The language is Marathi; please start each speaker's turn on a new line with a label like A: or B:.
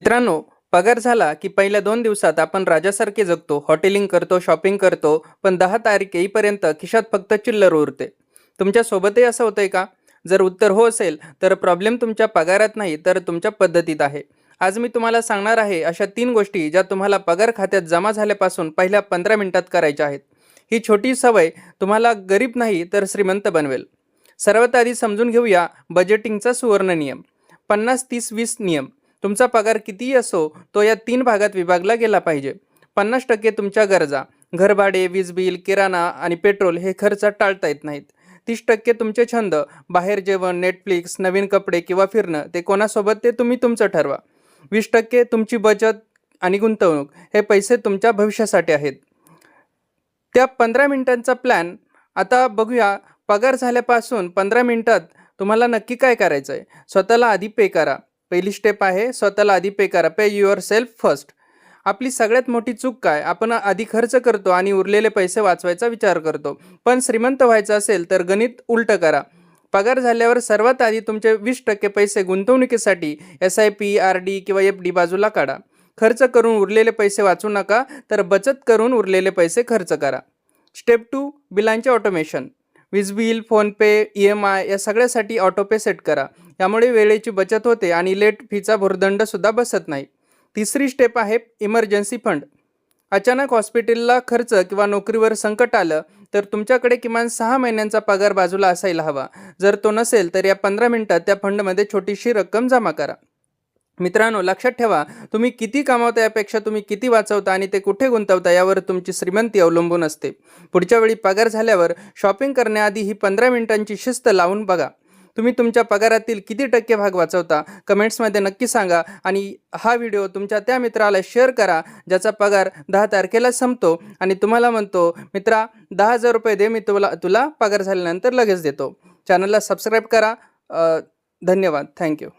A: मित्रांनो, पगार झाला की पहिल्या 2 दिवसात आपण राजासारखे जगतो, हॉटेलिंग करतो, शॉपिंग करतो, पण 10 तारीख येईपर्यंत खिशात फक्त चिल्लर उरते. तुमच्या सोबतही असं होतंय का? जर उत्तर हो असेल, तर प्रॉब्लेम तुमच्या पगारात नाही, तर तुमच्या पद्धतीत आहे. आज मी तुम्हाला सांगणार आहे अशा 3 गोष्टी ज्या तुम्हाला पगार खात्यात जमा झाल्यापासून पहिल्या 15 मिनिटात करायच्या आहेत. ही छोटी सवय तुम्हाला गरीब नाही तर श्रीमंत बनवेल. सर्वात आधी समजून घेऊया बजेटिंगचा सुवर्ण नियम. 50-30-20 नियम. तुमचा पगार कितीही असो, तो या 3 भागात विभागला गेला पाहिजे. 50% तुमच्या गरजा, घरभाडे, वीज बिल, किराणा आणि पेट्रोल हे खर्च टाळता येत नाहीत. 30% तुमचे छंद, बाहेर जेवण, नेटफ्लिक्स, नवीन कपडे किंवा फिरणं, ते कोणासोबत ते तुम्ही तुमचं ठरवा. 20% तुमची बचत आणि गुंतवणूक, हे पैसे तुमच्या भविष्यासाठी आहेत. त्या 15 मिनिटांचा प्लॅन आता बघूया. पगार झाल्यापासून 15 मिनिटात तुम्हाला नक्की काय करायचं आहे? स्वतःला आधी पे करा. पहिली स्टेप आहे स्वतःला आधी पे करा. पे युअर सेल्फ फर्स्ट. आपली सगळ्यात मोठी चूक काय? आपण आधी खर्च करतो आणि उरलेले पैसे वाचवायचा विचार करतो. पण श्रीमंत व्हायचं असेल तर गणित उलटं करा. पगार झाल्यावर सर्वात आधी तुमचे 20% पैसे गुंतवणुकीसाठी SIP, RD किंवा FD बाजूला काढा. खर्च करून उरलेले पैसे वाचू नका, तर बचत करून उरलेले पैसे खर्च करा. स्टेप 2, बिलांचे ऑटोमेशन. वीज बिल, फोनपे, EMI या सगळ्यासाठी ऑटोपे सेट करा. यामुळे वेळेची बचत होते आणि लेट फीचा भुर्दंडसुद्धा बसत नाही. तिसरी स्टेप आहे इमर्जन्सी फंड. अचानक हॉस्पिटलला खर्च किंवा नोकरीवर संकट आलं तर तुमच्याकडे किमान 6 महिन्यांचा पगार बाजूला असायला हवा. जर तो नसेल तर या 15 मिनिटात त्या फंडमध्ये छोटीशी रक्कम जमा करा. मित्रांनो, लक्षात ठेवा, तुम्ही किती कमावता यापेक्षा तुम्ही किती वाचवता आणि ते कुठे गुंतवता यावर तुमची श्रीमंती अवलंबून असते. पुढच्या वेळी पगार झाल्यावर शॉपिंग करण्याआधी ही 15 मिनिटांची शिस्त लावून बघा. तुम्ही तुमच्या पगारातील किती टक्के भाग वाचवता? कमेंट्समध्ये नक्की सांगा आणि हा व्हिडिओ तुमच्या त्या मित्राला शेअर करा ज्याचा पगार 10 तारखेला संपतो आणि तुम्हाला म्हणतो, मित्रा 10,000 रुपये दे, मी तुला पगार झाल्यानंतर लगेच देतो. चॅनलला सबस्क्राईब करा. धन्यवाद. थँक्यू.